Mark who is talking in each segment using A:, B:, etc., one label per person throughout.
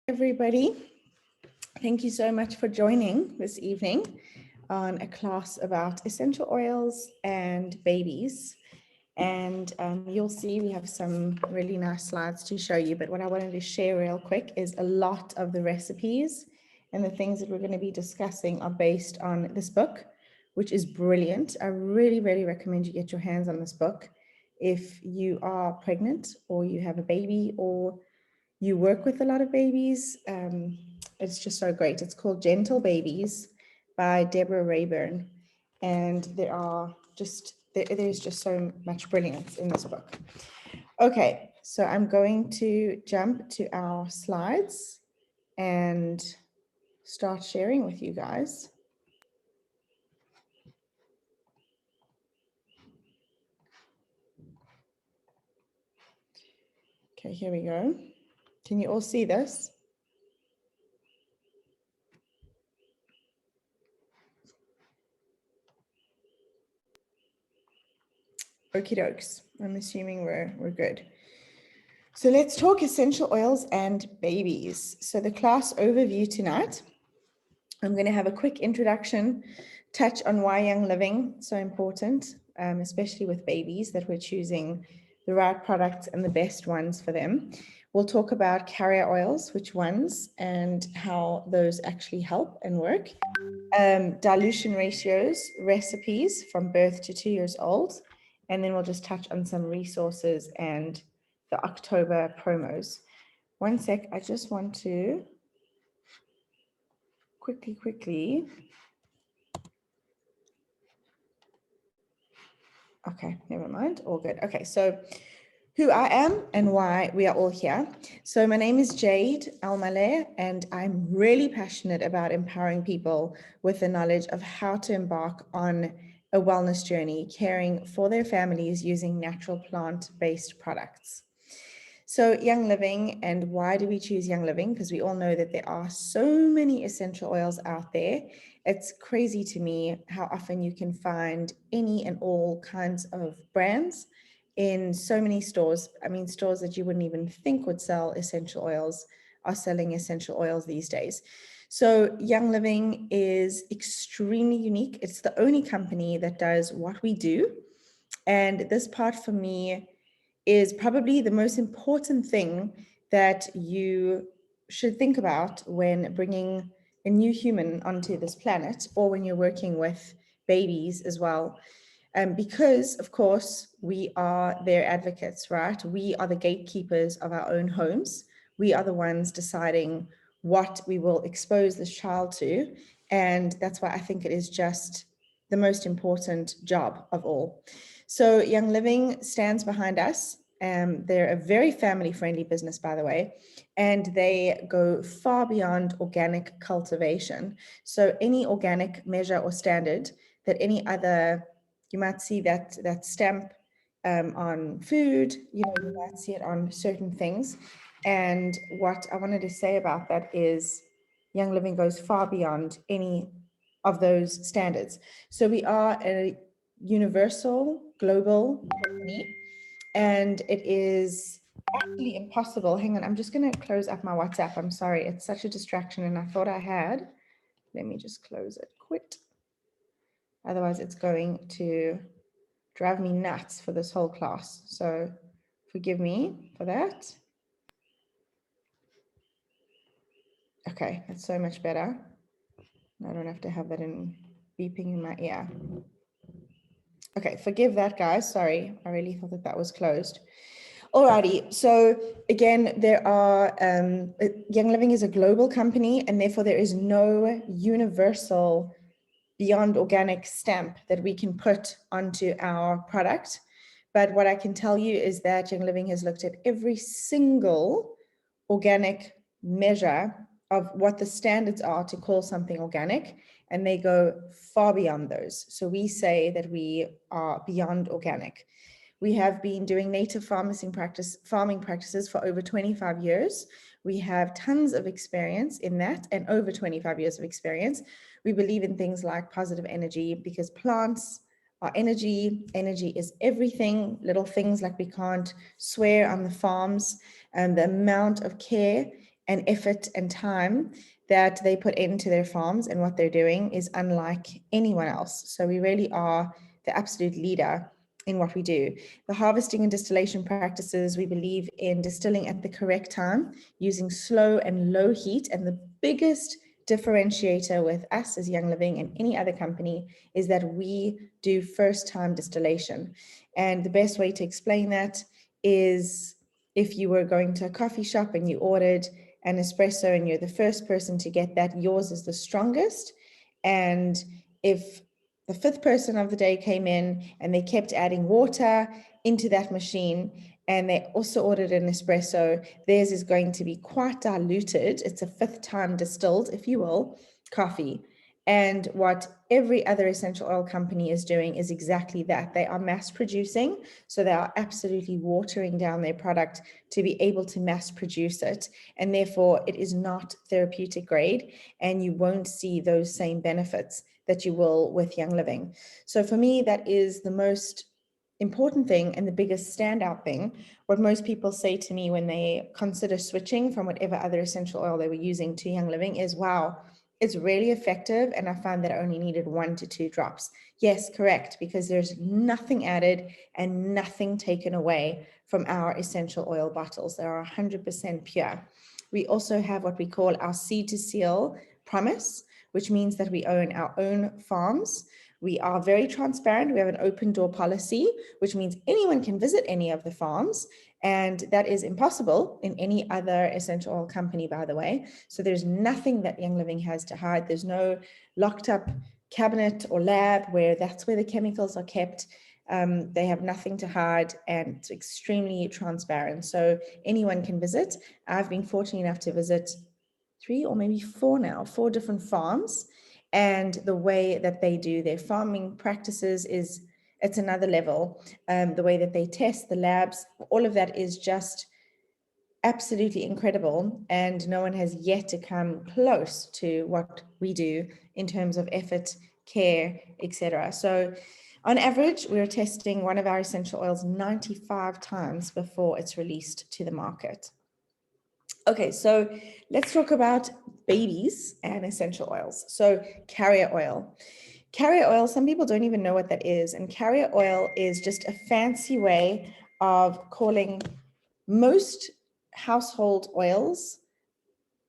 A: Everybody, thank you so much for joining this evening on a class about essential oils and babies. And you'll see we have some really nice slides to show you, but what I wanted to share real quick is a lot of the recipes and the things that we're going to be discussing are based on this book, which is brilliant. I really recommend you get your hands on this book if you are pregnant or you have a baby or you work with a lot of babies. It's just so great. It's called Gentle Babies by Deborah Rayburn. And there's just so much brilliance in this book. Okay, so I'm going to jump to our slides and start sharing with you guys. Okay, here we go. Can you all see this? Okie dokes. I'm assuming we're good. So let's talk essential oils and babies. So the class overview tonight, I'm going to have a quick introduction, touch on why Young Living is so important, especially with babies, that we're choosing the right products and the best ones for them. We'll talk about carrier oils, which ones, and how those actually help and work. Dilution ratios, recipes from birth to 2 years old. And then we'll just touch on some resources and the October promos. One sec, I just want to quickly. Okay, never mind, all good. Okay, so who I am and why we are all here. So my name is Jade Almaleh, and I'm really passionate about empowering people with the knowledge of how to embark on a wellness journey, caring for their families using natural plant-based products. So Young Living, and why do we choose Young Living? Because we all know that there are so many essential oils out there. It's crazy to me how often you can find any and all kinds of brands in so many stores. I mean, stores that you wouldn't even think would sell essential oils are selling essential oils these days. So Young Living is extremely unique. It's the only company that does what we do. And this part for me is probably the most important thing that you should think about when bringing a new human onto this planet, or when you're working with babies as well. Because, of course, we are their advocates, right? We are the gatekeepers of our own homes. We are the ones deciding what we will expose this child to. And that's why I think it is just the most important job of all. So Young Living stands behind us. They're a very family-friendly business, by the way, and they go far beyond organic cultivation. So any organic measure or standard that any other, you might see that stamp on food, you might see it on certain things. And what I wanted to say about that is Young Living goes far beyond any of those standards. So we are a universal global company, and it is actually impossible. Hang on, I'm just going to close up my WhatsApp. I'm sorry, it's such a distraction, and I thought I had. Let me just close it. Quit. Otherwise, it's going to drive me nuts for this whole class. So forgive me for that. Okay, that's so much better. I don't have to have that in beeping in my ear. Okay, forgive that, guys. Sorry, I really thought that was closed. Alrighty, so again, there are, Young Living is a global company, and therefore there is no universal beyond organic stamp that we can put onto our product. But what I can tell you is that Young Living has looked at every single organic measure of what the standards are to call something organic, and they go far beyond those. So we say that we are beyond organic. We have been doing native farming practices for over 25 years. We have tons of experience in that, and over 25 years of experience. We believe in things like positive energy, because plants are energy. Energy is everything. Little things like we can't swear on the farms, and the amount of care and effort and time that they put into their farms and what they're doing is unlike anyone else. So we really are the absolute leader in what we do. The harvesting and distillation practices, we believe in distilling at the correct time, using slow and low heat. And the biggest differentiator with us as Young Living and any other company is that we do first time distillation. And the best way to explain that is if you were going to a coffee shop and you ordered an espresso and you're the first person to get that, yours is the strongest. And if the fifth person of the day came in and they kept adding water into that machine and they also ordered an espresso, theirs is going to be quite diluted. It's a fifth time distilled, if you will, coffee. And what every other essential oil company is doing is exactly that. They are mass producing, so they are absolutely watering down their product to be able to mass produce it. And therefore, it is not therapeutic grade, and you won't see those same benefits that you will with Young Living. So for me, that is the most important thing and the biggest standout thing. What most people say to me when they consider switching from whatever other essential oil they were using to Young Living is, wow, it's really effective, and I found that I only needed 1 to 2 drops. Yes, correct, because there's nothing added and nothing taken away from our essential oil bottles. They are 100% pure. We also have what we call our seed to seal promise, which means that we own our own farms. We are very transparent. We have an open door policy, which means anyone can visit any of the farms. And that is impossible in any other essential oil company, by the way. So there's nothing that Young Living has to hide. There's no locked up cabinet or lab where that's where the chemicals are kept. They have nothing to hide, and it's extremely transparent. So anyone can visit. I've been fortunate enough to visit 3 or maybe 4 now, 4 different farms. And the way that they do their farming practices is, it's another level. The way that they test the labs, all of that is just absolutely incredible. And no one has yet to come close to what we do in terms of effort, care, etc. So on average, we're testing one of our essential oils 95 times before it's released to the market. Okay, so let's talk about babies and essential oils. So carrier oil. Carrier oil, some people don't even know what that is. And carrier oil is just a fancy way of calling most household oils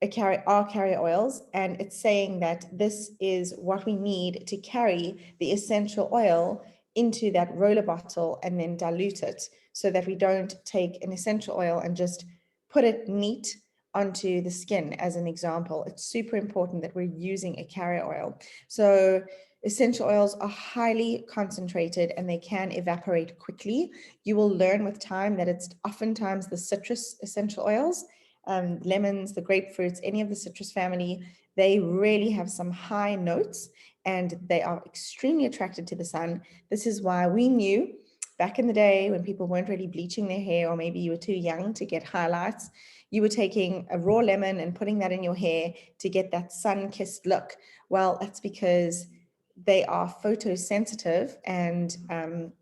A: are carrier oils. And it's saying that this is what we need to carry the essential oil into that roller bottle and then dilute it, so that we don't take an essential oil and just put it neat onto the skin, as an example. It's super important that we're using a carrier oil. So essential oils are highly concentrated and they can evaporate quickly. You will learn with time that it's oftentimes the citrus essential oils, lemons, the grapefruits, any of the citrus family, they really have some high notes and they are extremely attracted to the sun. This is why we knew back in the day when people weren't really bleaching their hair, or maybe you were too young to get highlights, you were taking a raw lemon and putting that in your hair to get that sun-kissed look. Well, that's because they are photosensitive, and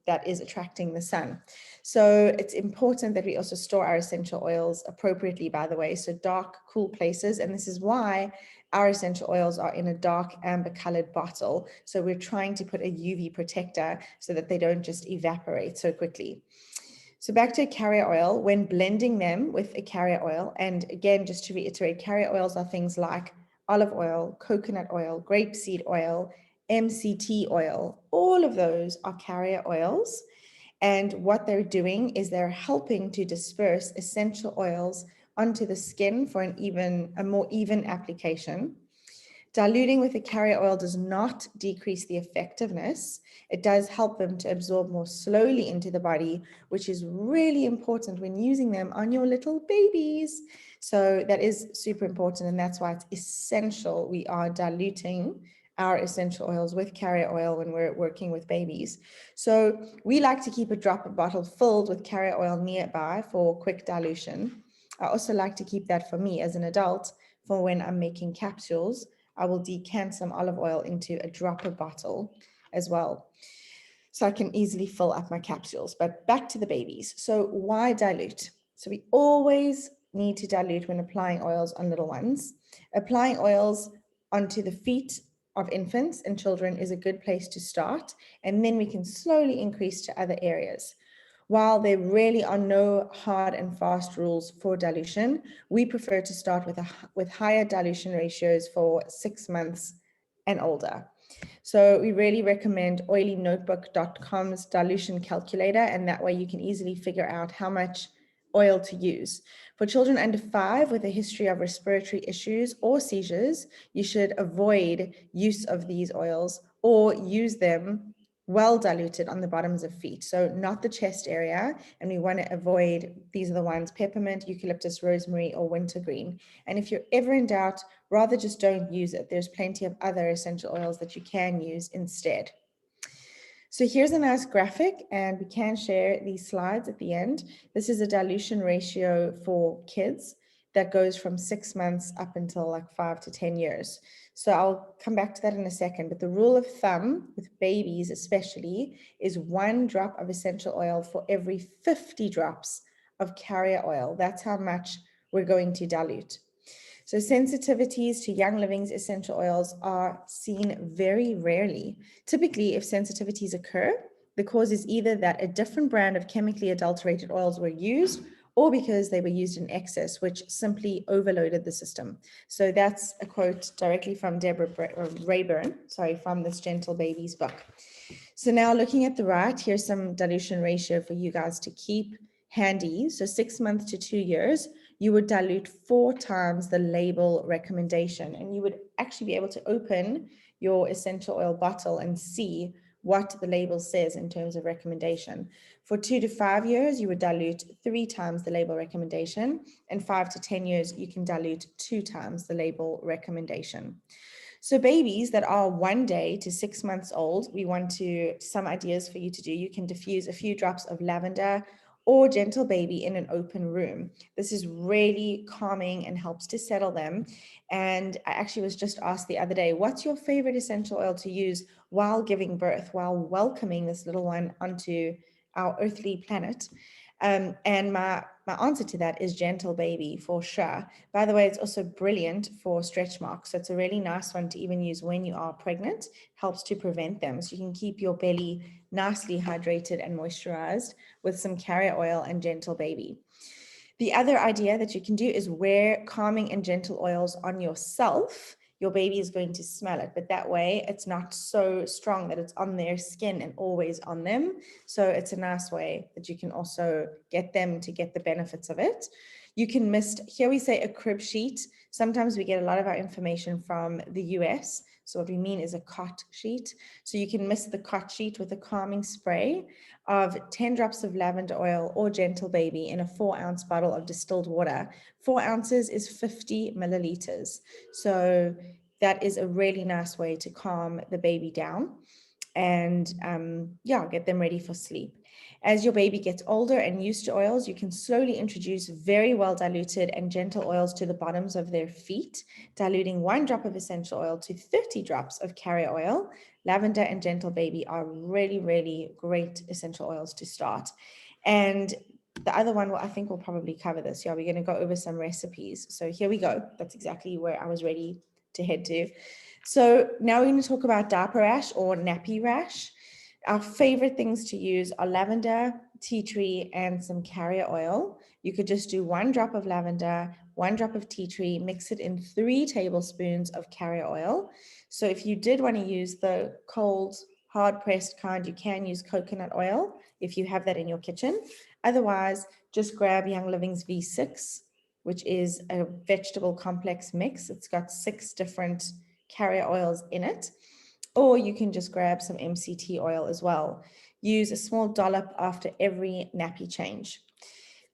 A: that is attracting the sun. So it's important that we also store our essential oils appropriately, by the way, so dark, cool places. And this is why our essential oils are in a dark amber colored bottle. So we're trying to put a UV protector so that they don't just evaporate so quickly. So back to carrier oil, when blending them with a carrier oil, and again, just to reiterate, carrier oils are things like olive oil, coconut oil, grapeseed oil, MCT oil. All of those are carrier oils. And what they're doing is they're helping to disperse essential oils onto the skin for a more even application. Diluting with a carrier oil does not decrease the effectiveness. It does help them to absorb more slowly into the body, which is really important when using them on your little babies. So that is super important, and that's why it's essential we are diluting our essential oils with carrier oil when we're working with babies. So we like to keep a dropper bottle filled with carrier oil nearby for quick dilution. I also like to keep that for me as an adult for when I'm making capsules. I will decant some olive oil into a dropper bottle as well, so I can easily fill up my capsules. But back to the babies. So why dilute? So we always need to dilute when applying oils on little ones. Applying oils onto the feet of infants and children is a good place to start, and then we can slowly increase to other areas. While there really are no hard and fast rules for dilution, we prefer to start with higher dilution ratios for 6 months and older. So we really recommend oilynotebook.com's dilution calculator, and that way you can easily figure out how much oil to use. For children under 5 with a history of respiratory issues or seizures, you should avoid use of these oils or use them well diluted on the bottoms of feet, so not the chest area. And we want to avoid, these are the ones, peppermint, eucalyptus, rosemary, or wintergreen. And if you're ever in doubt, rather just don't use it. There's plenty of other essential oils that you can use instead. So here's a nice graphic, and we can share these slides at the end. This is a dilution ratio for kids that goes from 6 months up until like 5 to 10 years. So I'll come back to that in a second, but the rule of thumb with babies especially is 1 drop of essential oil for every 50 drops of carrier oil. That's how much we're going to dilute. So sensitivities to Young Living's essential oils are seen very rarely. Typically, if sensitivities occur, the cause is either that a different brand of chemically adulterated oils were used, or because they were used in excess, which simply overloaded the system. So that's a quote directly from Deborah Rayburn, from this Gentle Babies book. So now looking at the right, here's some dilution ratio for you guys to keep handy. So 6 months to 2 years, you would dilute 4 times the label recommendation, and you would actually be able to open your essential oil bottle and see what the label says in terms of recommendation. For 2 to 5 years, you would dilute 3 times the label recommendation, and 5 to 10 years, you can dilute 2 times the label recommendation. So babies that are 1 day to 6 months old, we want some ideas for you to do. You can diffuse a few drops of lavender or Gentle Baby in an open room. This is really calming and helps to settle them. And I actually was just asked the other day, what's your favorite essential oil to use while giving birth, while welcoming this little one onto our earthly planet? And my answer to that is Gentle Baby for sure. By the way, it's also brilliant for stretch marks. So it's a really nice one to even use when you are pregnant, helps to prevent them. So you can keep your belly nicely hydrated and moisturized with some carrier oil and Gentle Baby. The other idea that you can do is wear calming and gentle oils on yourself. Your baby is going to smell it, but that way it's not so strong that it's on their skin and always on them. So it's a nice way that you can also get them to get the benefits of it. You can mist, here we say a crib sheet. Sometimes we get a lot of our information from the US. So what we mean is a cot sheet. So you can mist the cot sheet with a calming spray of 10 drops of lavender oil or Gentle Baby in a 4-ounce bottle of distilled water. 4 ounces is 50 milliliters. So that is a really nice way to calm the baby down and get them ready for sleep. As your baby gets older and used to oils, you can slowly introduce very well diluted and gentle oils to the bottoms of their feet, diluting 1 drop of essential oil to 30 drops of carrier oil. Lavender and Gentle Baby are really, really great essential oils to start. And the other one, I think we'll probably cover this. Yeah, we're going to go over some recipes. So here we go. That's exactly where I was ready to head to. So now we're going to talk about diaper rash or nappy rash. Our favorite things to use are lavender, tea tree, and some carrier oil. You could just do 1 drop of lavender, 1 drop of tea tree, mix it in 3 tablespoons of carrier oil. So if you did want to use the cold, hard-pressed kind, you can use coconut oil if you have that in your kitchen. Otherwise, just grab Young Living's V6, which is a vegetable complex mix. It's got 6 different carrier oils in it. Or you can just grab some MCT oil as well. Use a small dollop after every nappy change.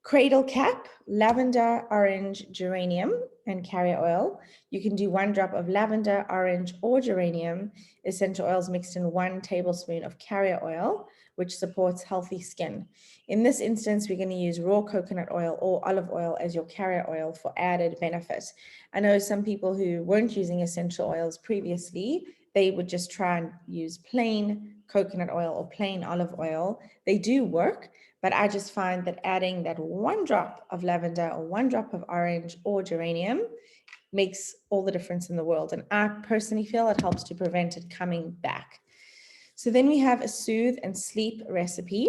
A: Cradle cap, lavender, orange, geranium, and carrier oil. You can do 1 drop of lavender, orange, or geranium essential oils mixed in 1 tablespoon of carrier oil, which supports healthy skin. In this instance, we're going to use raw coconut oil or olive oil as your carrier oil for added benefit. I know some people who weren't using essential oils previously, they would just try and use plain coconut oil or plain olive oil. They do work, but I just find that adding that one drop of lavender or one drop of orange or geranium makes all the difference in the world. And I personally feel it helps to prevent it coming back. So then we have a soothe and sleep recipe.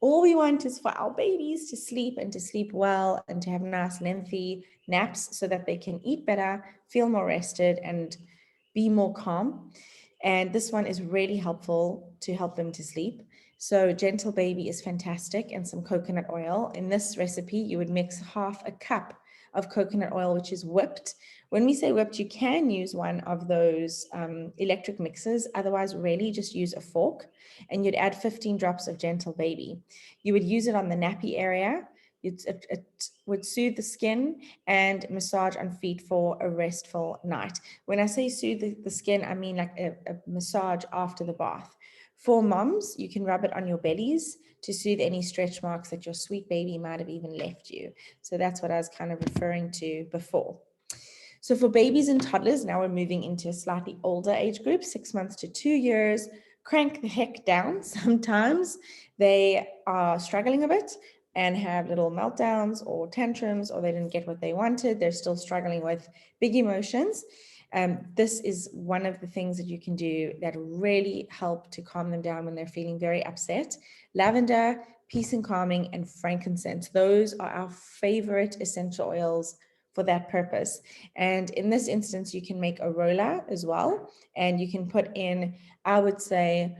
A: All we want is for our babies to sleep and to sleep well and to have nice lengthy naps so that they can eat better, feel more rested, and be more calm. And this one is really helpful to help them to sleep. So Gentle Baby is fantastic, and some coconut oil. In this recipe, you would mix half a cup of coconut oil, which is whipped. When we say whipped, you can use one of those electric mixers. Otherwise, really just use a fork, and you'd add 15 drops of Gentle Baby. You would use it on the nappy area. It would soothe the skin and massage on feet for a restful night. When I say soothe the skin, I mean like a massage after the bath. For moms, you can rub it on your bellies to soothe any stretch marks that your sweet baby might have even left you. So that's what I was kind of referring to before. So for babies and toddlers, now we're moving into a slightly older age group, 6 months to 2 years. Crank the heck down. Sometimes they are struggling a bit and have little meltdowns or tantrums, or they didn't get what they wanted. They're still struggling with big emotions. This is one of the things that you can do that really help to calm them down when they're feeling very upset. Lavender, peace and calming, and frankincense. Those are our favorite essential oils for that purpose. And in this instance, you can make a roller as well. And you can put in, I would say,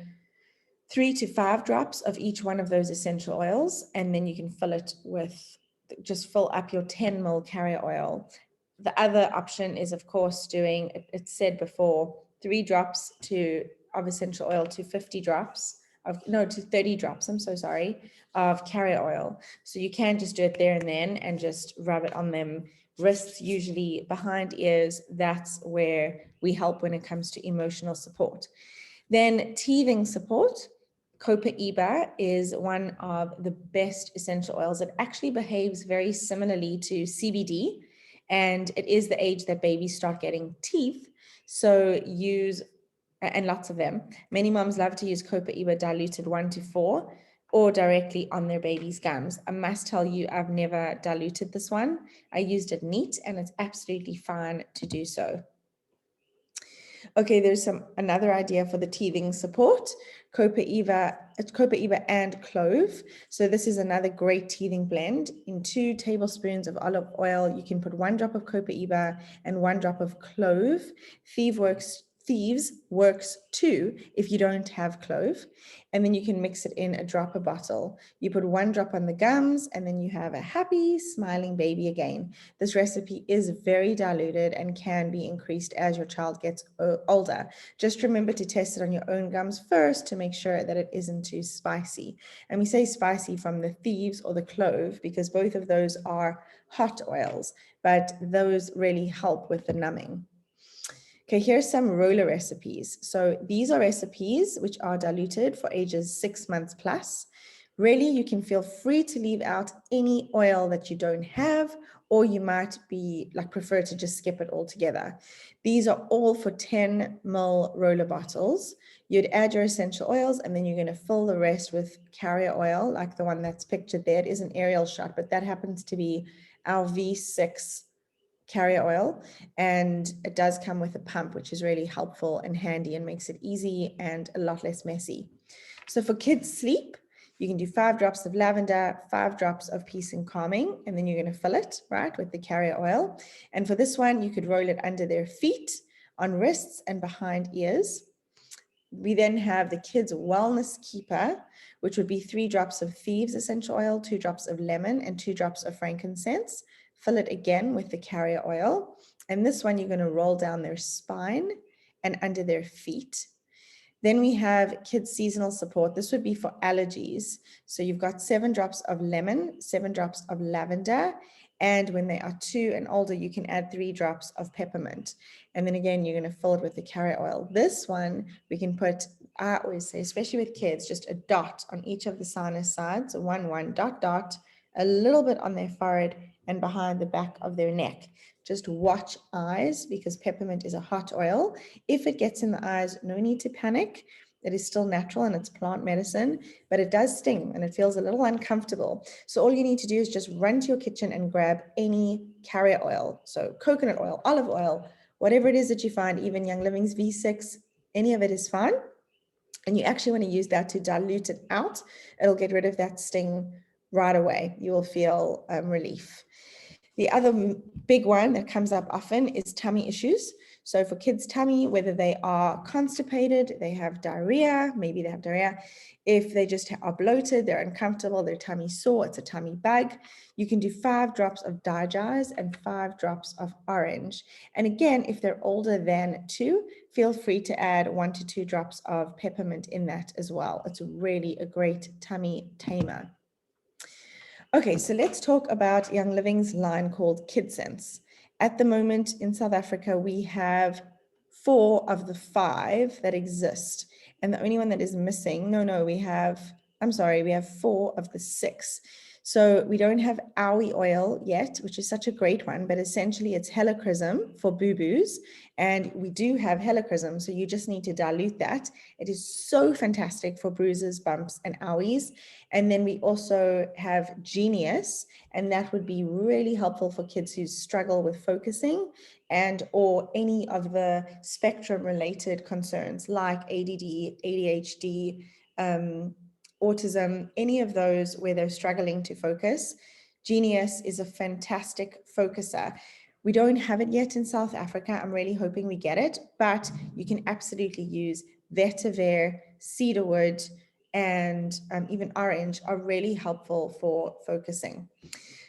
A: 3 to 5 drops of each one of those essential oils. And then you can fill it with, just fill up your 10 ml carrier oil. The other option is, of course, doing, it said before, 3 drops of essential oil to 50 drops to 30 drops, I'm so sorry, of carrier oil. So you can just do it there and then and just rub it on them. Wrists, usually behind ears, that's where we help when it comes to emotional support. Then teething support. Copaiba is one of the best essential oils. It actually behaves very similarly to CBD, and it is the age that babies start getting teeth. So and lots of them. Many moms love to use Copaiba diluted 1 to 4 or directly on their baby's gums. I must tell you, I've never diluted this one. I used it neat, and it's absolutely fine to do so. Okay, there's another idea for the teething support. Copaiba and clove. So this is another great teething blend. In 2 tablespoons of olive oil, you can put 1 drop of Copaiba and 1 drop of clove. Thieves works too if you don't have clove. And then you can mix it in a dropper bottle. You put 1 drop on the gums, and then you have a happy, smiling baby again. This recipe is very diluted and can be increased as your child gets older. Just remember to test it on your own gums first to make sure that it isn't too spicy. And we say spicy from the thieves or the clove because both of those are hot oils, but those really help with the numbing. Okay, here's some roller recipes. So these are recipes which are diluted for ages 6 months plus. Really, you can feel free to leave out any oil that you don't have, or you might prefer to just skip it altogether. These are all for 10 ml roller bottles. You'd add your essential oils, and then you're going to fill the rest with carrier oil, like the one that's pictured there. It is an aerial shot, but that happens to be our V6 carrier oil, and it does come with a pump, which is really helpful and handy and makes it easy and a lot less messy. So for kids' sleep, you can do 5 drops of lavender, 5 drops of peace and calming, and then you're going to fill it, right, with the carrier oil. And for this one, you could roll it under their feet, on wrists, and behind ears. We then have the kids' wellness keeper, which would be 3 drops of thieves essential oil, 2 drops of lemon, and 2 drops of frankincense. Fill it again with the carrier oil. And this one, you're going to roll down their spine and under their feet. Then we have kids' seasonal support. This would be for allergies. So you've got 7 drops of lemon, 7 drops of lavender, and when they are 2 and older, you can add 3 drops of peppermint. And then again, you're going to fill it with the carrier oil. This one, we can put, I always say, especially with kids, just a dot on each of the sinus sides, 1, dot, a little bit on their forehead, and behind the back of their neck. Just watch eyes because peppermint is a hot oil. If it gets in the eyes, no need to panic. It is still natural and it's plant medicine, but it does sting and it feels a little uncomfortable. So all you need to do is just run to your kitchen and grab any carrier oil. So coconut oil, olive oil, whatever it is that you find, even Young Living's V6, any of it is fine. And you actually want to use that to dilute it out. It'll get rid of that sting right away. You will feel relief. The other big one that comes up often is tummy issues. So for kids' tummy, whether they are constipated, they have diarrhea, maybe they have diarrhea, if they just are bloated, they're uncomfortable, their tummy sore, it's a tummy bug, you can do 5 drops of Digest and 5 drops of orange. And again, if they're older than 2, feel free to add 1 to 2 drops of peppermint in that as well. It's really a great tummy tamer. Okay, so let's talk about Young Living's line called Kidscents. At the moment in South Africa, we have 4 of the 5 that exist. And the only one that is missing, we have 4 of the 6. So we don't have owie oil yet, which is such a great one, but essentially it's helichrysum for boo-boos. And we do have helichrysum, so you just need to dilute that. It is so fantastic for bruises, bumps, and owies. And then we also have Genius, and that would be really helpful for kids who struggle with focusing and or any of the spectrum-related concerns like ADD, ADHD, autism, any of those where they're struggling to focus. Genius is a fantastic focuser. We don't have it yet in South Africa. I'm really hoping we get it, but you can absolutely use vetiver, cedarwood, and even orange are really helpful for focusing.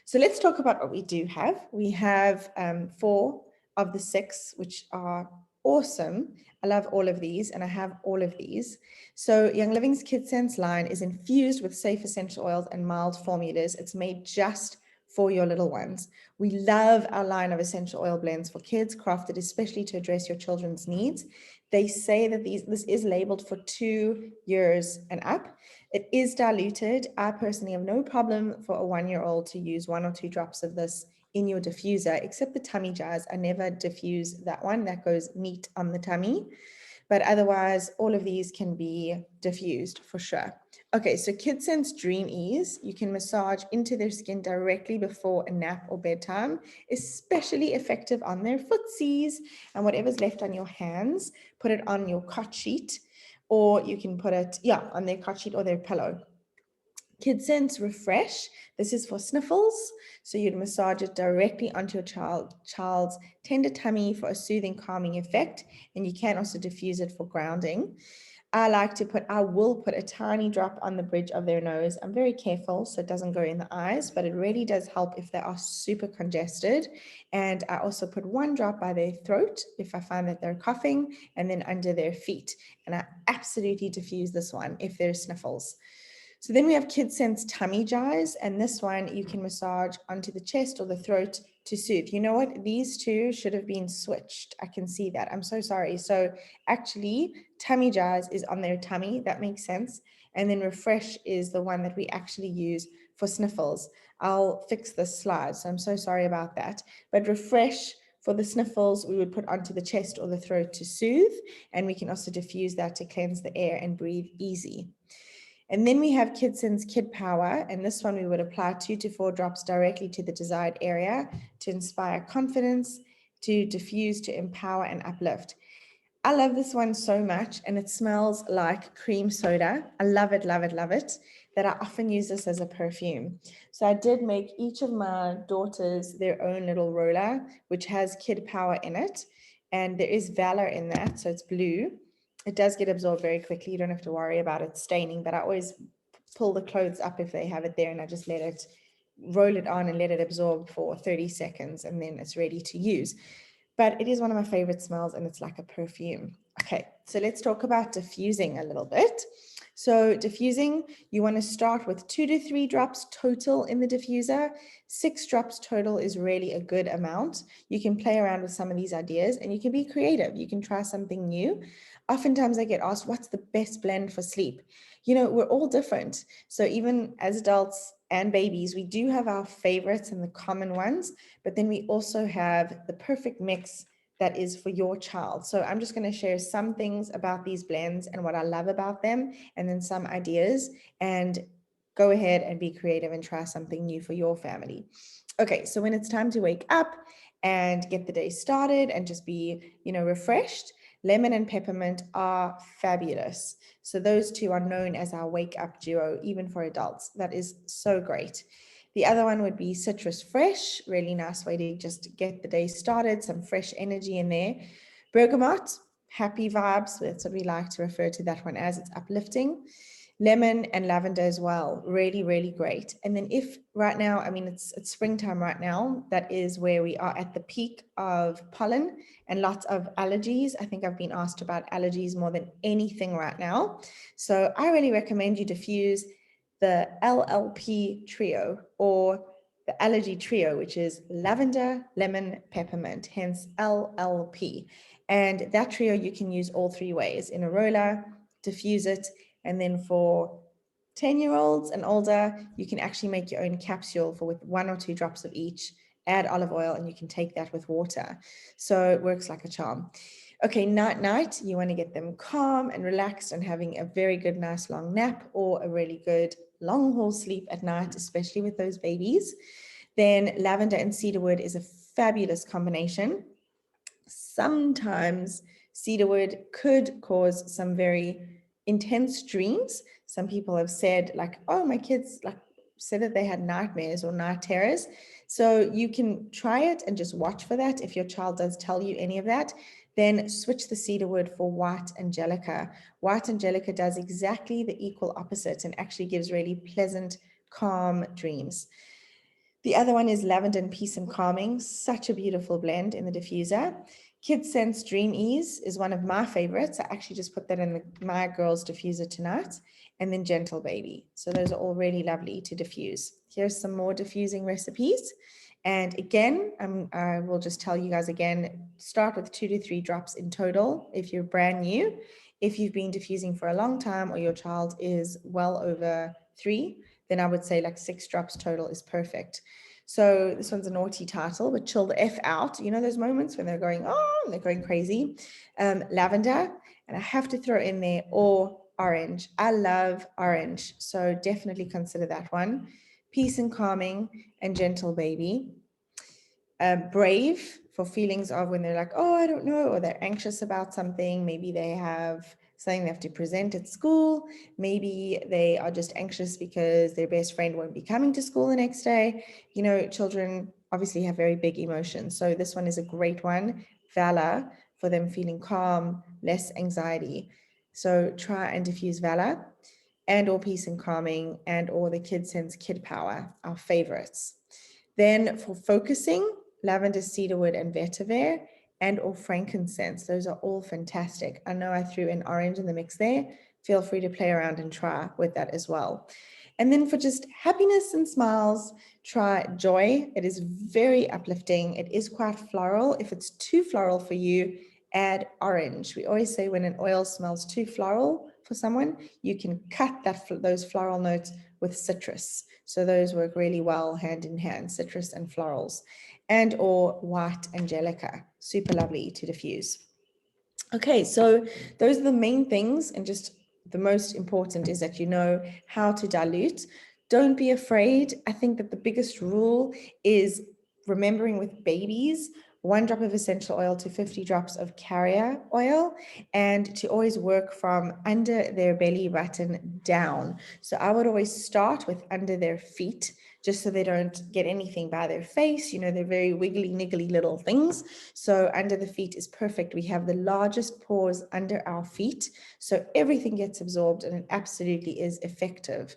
A: So let's talk about what we do have. We have 4 of the 6, which are awesome. I love all of these and I have all of these. So Young Living's Kidscents line is infused with safe essential oils and mild formulas. It's made just for your little ones. We love our line of essential oil blends for kids, crafted especially to address your children's needs. They say that this is labeled for 2 years and up. It is diluted. I personally have no problem for a 1-year-old to use 1 or 2 drops of this in your diffuser, except the tummy jars. I never diffuse that one. That goes neat on the tummy. But otherwise, all of these can be diffused for sure. Okay, so Kidscents Dream Ease, you can massage into their skin directly before a nap or bedtime, especially effective on their footsies and whatever's left on your hands, put it on your cot sheet, or you can put it, on their cot sheet or their pillow. Kidscents Refresh, this is for sniffles, so you'd massage it directly onto your child's tender tummy for a soothing, calming effect, and you can also diffuse it for grounding. I will put a tiny drop on the bridge of their nose. I'm very careful so it doesn't go in the eyes, but it really does help if they are super congested. And I also put 1 drop by their throat if I find that they're coughing, and then under their feet. And I absolutely diffuse this one if there's sniffles. So then we have Kidscents Tummy Jars, and this one you can massage onto the chest or the throat to soothe. You know what? These 2 should have been switched. I can see that. I'm so sorry. So actually, Tummy Jars is on their tummy. That makes sense. And then Refresh is the one that we actually use for sniffles. I'll fix this slide, so I'm so sorry about that. But Refresh for the sniffles, we would put onto the chest or the throat to soothe, and we can also diffuse that to cleanse the air and breathe easy. And then we have Kidscents Kid Power, and this one we would apply 2 to 4 drops directly to the desired area to inspire confidence, to diffuse, to empower and uplift. I love this one so much, and it smells like cream soda. I love it, love it, love it, that I often use this as a perfume. So I did make each of my daughters their own little roller, which has Kid Power in it, and there is Valor in that, so it's blue. It does get absorbed very quickly. You don't have to worry about it staining, but I always pull the clothes up if they have it there, and I just roll it on and let it absorb for 30 seconds, and then it's ready to use. But it is one of my favorite smells, and it's like a perfume. Okay, so let's talk about diffusing a little bit. So diffusing, you want to start with 2 to 3 drops total in the diffuser. 6 drops total is really a good amount. You can play around with some of these ideas and you can be creative. You can try something new. Oftentimes I get asked, what's the best blend for sleep? You know, we're all different. So even as adults and babies, we do have our favorites and the common ones, but then we also have the perfect mix that is for your child. So I'm just going to share some things about these blends and what I love about them, and then some ideas, and go ahead and be creative and try something new for your family. Okay, so when it's time to wake up and get the day started and just be, refreshed, lemon and peppermint are fabulous. So those two are known as our wake up duo, even for adults. That is so great. The other one would be citrus fresh, really nice way to just get the day started, some fresh energy in there. Bergamot, happy vibes, that's what we like to refer to that one as, it's uplifting. Lemon and lavender as well, really, really great. And then if right now, I mean, it's springtime right now, that is where we are at the peak of pollen and lots of allergies. I think I've been asked about allergies more than anything right now. So I really recommend you diffuse the LLP trio, or the allergy trio, which is lavender, lemon, peppermint, hence LLP. And that trio you can use all 3 ways: in a roller, diffuse it, and then for 10-year-olds and older, you can actually make your own capsule with 1 or 2 drops of each, add olive oil, and you can take that with water. So it works like a charm. Okay, night, you want to get them calm and relaxed and having a very good, nice long nap, or a really good long haul sleep at night, especially with those babies. Then lavender and cedarwood is a fabulous combination. Sometimes cedarwood could cause some very intense dreams. Some people have said, like, oh, my kids said that they had nightmares or night terrors. So you can try it and just watch for that. If your child does tell you any of that, then switch the cedarwood for white angelica. White angelica does exactly the equal opposite and actually gives really pleasant, calm dreams. The other one is lavender and peace and calming. Such a beautiful blend in the diffuser. Kidscents Dream Ease is one of my favorites. I actually just put that in my girls' diffuser tonight. And then Gentle Baby. So those are all really lovely to diffuse. Here's some more diffusing recipes. And again, I will just tell you guys again, start with 2 to 3 drops in total if you're brand new. If you've been diffusing for a long time or your child is well over 3, then I would say like 6 drops total is perfect. So this one's a naughty title, but chill the F out. You know those moments when they're going, oh, and they're going crazy. Lavender, and I have to throw in there, or orange. I love orange, so definitely consider that one. Peace and calming and Gentle Baby. Brave, for feelings of when they're like, oh, I don't know, or they're anxious about something. Maybe they have something they have to present at school. Maybe they are just anxious because their best friend won't be coming to school the next day. You know, children obviously have very big emotions. So this one is a great one. Valor, for them feeling calm, less anxiety. So try and diffuse valor, and or peace and calming, and or the Kidscents Kid Power, our favorites. Then for focusing, lavender, cedarwood, and vetiver, and or frankincense. Those are all fantastic. I know I threw in orange in the mix there. Feel free to play around and try with that as well. And then for just happiness and smiles, try joy. It is very uplifting. It is quite floral. If it's too floral for you, add orange. We always say when an oil smells too floral for someone, you can cut those floral notes with citrus. So those work really well hand in hand, citrus and florals. And or white angelica, super lovely to diffuse. Okay, so those are the main things, and just the most important is that you know how to dilute. Don't be afraid. I think that the biggest rule is remembering with babies, 1 drop of essential oil to 50 drops of carrier oil, and to always work from under their belly button down. So I would always start with under their feet, just so they don't get anything by their face. You know, they're very wiggly, niggly little things. So under the feet is perfect. We have the largest pores under our feet, so everything gets absorbed and it absolutely is effective.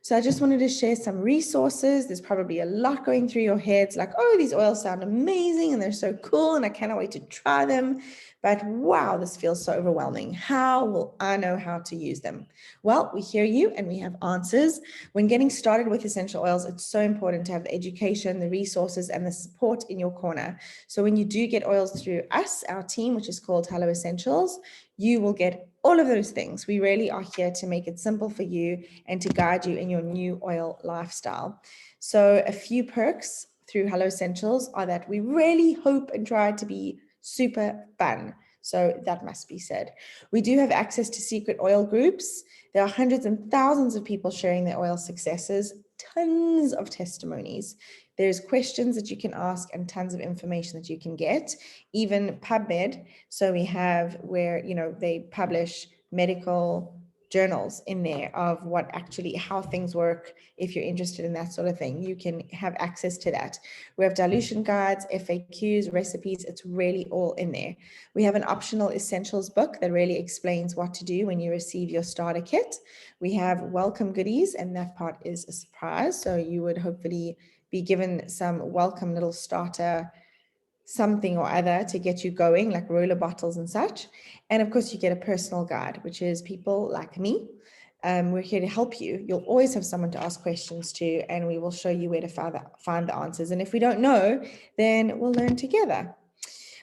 A: So I just wanted to share some resources. There's probably a lot going through your heads like, oh, these oils sound amazing and they're so cool and I cannot wait to try them. But wow, this feels so overwhelming. How will I know how to use them? Well, we hear you and we have answers. When getting started with essential oils, it's so important to have the education, the resources, and the support in your corner. So when you do get oils through us, our team, which is called Hello Essentials, you will get all of those things. We really are here to make it simple for you and to guide you in your new oil lifestyle. So a few perks through Hello Essentials are that we really hope and try to be super fun. So that must be said. We do have access to secret oil groups. There are hundreds and thousands of people sharing their oil successes, tons of testimonies. There's questions that you can ask and tons of information that you can get, even PubMed. So we have where, they publish medical journals in there of what actually, how things work. If you're interested in that sort of thing, you can have access to that. We have dilution guides, FAQs, recipes. It's really all in there. We have an optional essentials book that really explains what to do when you receive your starter kit. We have welcome goodies, and that part is a surprise. So you would hopefully be given some welcome little starter something or other to get you going, like roller bottles and such. And of course, you get a personal guide, which is people like me. We're here to help you. You'll always have someone to ask questions to, and we will show you where to find the answers. And if we don't know, then we'll learn together.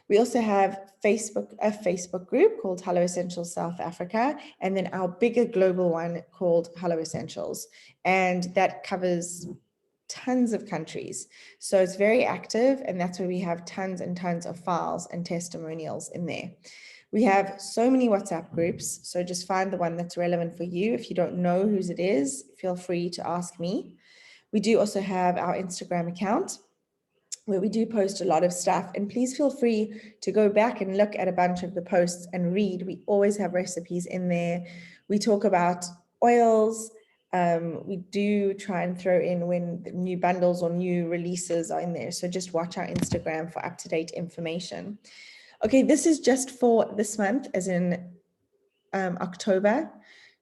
A: We also have a Facebook group called Hello Essentials South Africa, and then our bigger global one called Hello Essentials. And that covers tons of countries. So it's very active, and that's where we have tons and tons of files and testimonials in there. We have so many WhatsApp groups, so just find the one that's relevant for you. If you don't know whose it is, feel free to ask me. We do also have our Instagram account where we do post a lot of stuff, and please feel free to go back and look at a bunch of the posts and read. We always have recipes in there. We talk about oils. We do try and throw in when the new bundles or new releases are in there. So just watch our Instagram for up-to-date information. Okay, this is just for this month, as in October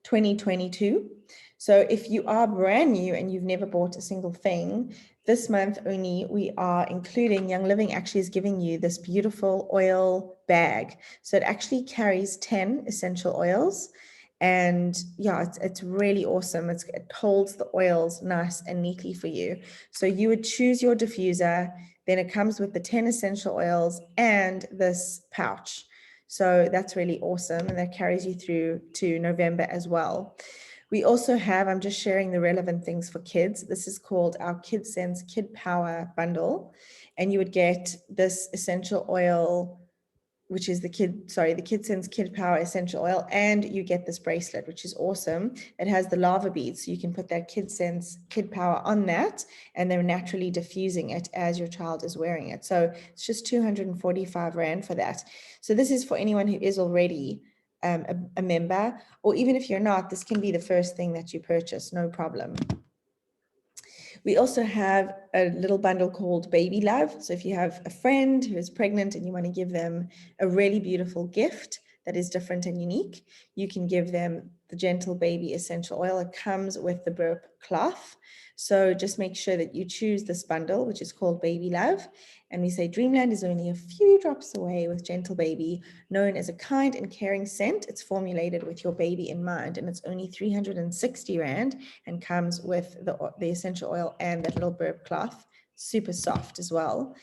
A: 2022. So if you are brand new and you've never bought a single thing, this month only, we are including, Young Living actually is giving you this beautiful oil bag. So it actually carries 10 essential oils. And yeah, it's really awesome. It holds the oils nice and neatly for you. So you would choose your diffuser, then it comes with the 10 essential oils and this pouch. So that's really awesome. And that carries you through to November as well. We also have, I'm just sharing the relevant things for kids. This is called our Kidscents Kid Power Bundle. And you would get this essential oil, which is the Kidscents Kid Power Essential Oil, and you get this bracelet, which is awesome. It has the lava beads, so you can put that Kidscents Kid Power on that, and they're naturally diffusing it as your child is wearing it. So it's just 245 Rand for that. So this is for anyone who is already a member, or even if you're not, this can be the first thing that you purchase, no problem. We also have a little bundle called Baby Love. So if you have a friend who is pregnant and you want to give them a really beautiful gift that is different and unique, you can give them the Gentle Baby Essential Oil. It comes with the burp cloth. So just make sure that you choose this bundle, which is called Baby Love. And we say Dreamland is only a few drops away with Gentle Baby, known as a kind and caring scent. It's formulated with your baby in mind, and it's only 360 Rand and comes with the essential oil and that little burp cloth, super soft as well.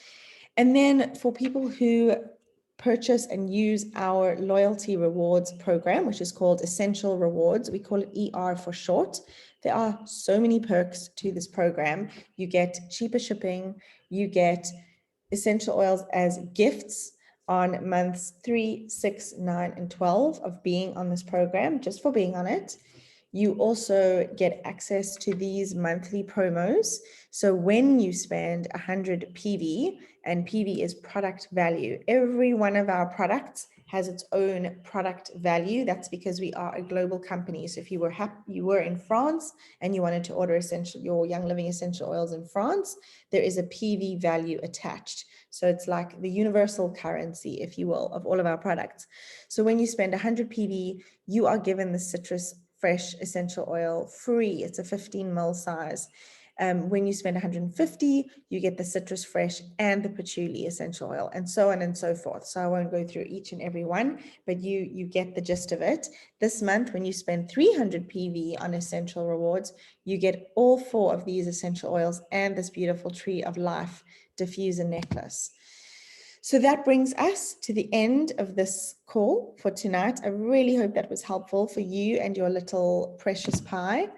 A: And then for people who purchase and use our loyalty rewards program, which is called Essential Rewards, we call it ER for short. There are so many perks to this program. You get cheaper shipping, you get essential oils as gifts on months 3, 6, 9, and 12 of being on this program, just for being on it. You also get access to these monthly promos. So when you spend 100 PV, and PV is product value, every one of our products has its own product value. That's because we are a global company. So if you were in France and you wanted to order your Young Living essential oils in France, there is a PV value attached. So it's like the universal currency, if you will, of all of our products. So when you spend 100 PV, you are given the citrus fresh essential oil free. It's a 15 ml size. When you spend 150, you get the citrus fresh and the patchouli essential oil, and so on and so forth. So I won't go through each and every one, but you get the gist of it. This month, when you spend 300 PV on essential rewards, you get all 4 of these essential oils and this beautiful tree of life diffuser necklace. So that brings us to the end of this call for tonight. I really hope that was helpful for you and your little precious pie,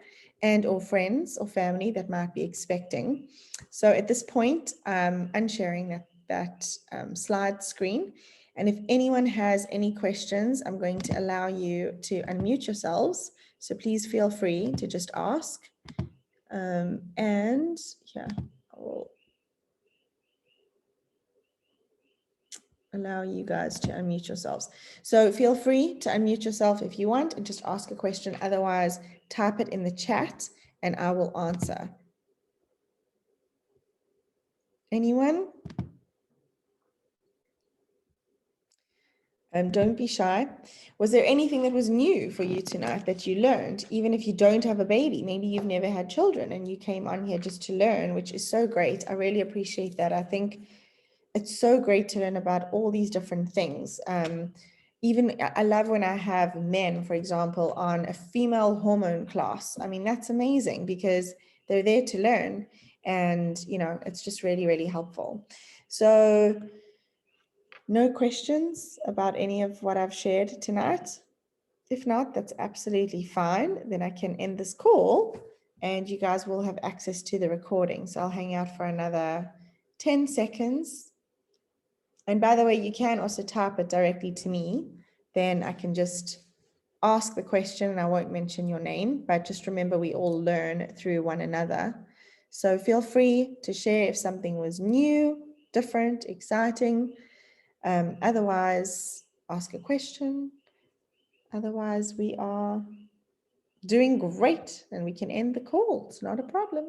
A: and or friends or family that might be expecting. So at this point, I'm unsharing that slide screen. And if anyone has any questions, I'm going to allow you to unmute yourselves. So please feel free to just ask. And yeah, I will allow you guys to unmute yourselves. So feel free to unmute yourself if you want and just ask a question. Otherwise, type it in the chat and I will answer. Anyone? Don't be shy. Was there anything that was new for you tonight that you learned, even if you don't have a baby? Maybe you've never had children and you came on here just to learn, which is so great. I really appreciate that. I think it's so great to learn about all these different things. Even I love when I have men, for example, on a female hormone class. I mean, that's amazing because they're there to learn, and you know, it's just really, really helpful. So no questions about any of what I've shared tonight? If not, that's absolutely fine. Then I can end this call and you guys will have access to the recording. So I'll hang out for another 10 seconds. And by the way, you can also type it directly to me. Then I can just ask the question and I won't mention your name, but just remember we all learn through one another. So feel free to share if something was new, different, exciting. Otherwise, ask a question. Otherwise, we are doing great and we can end the call. It's not a problem.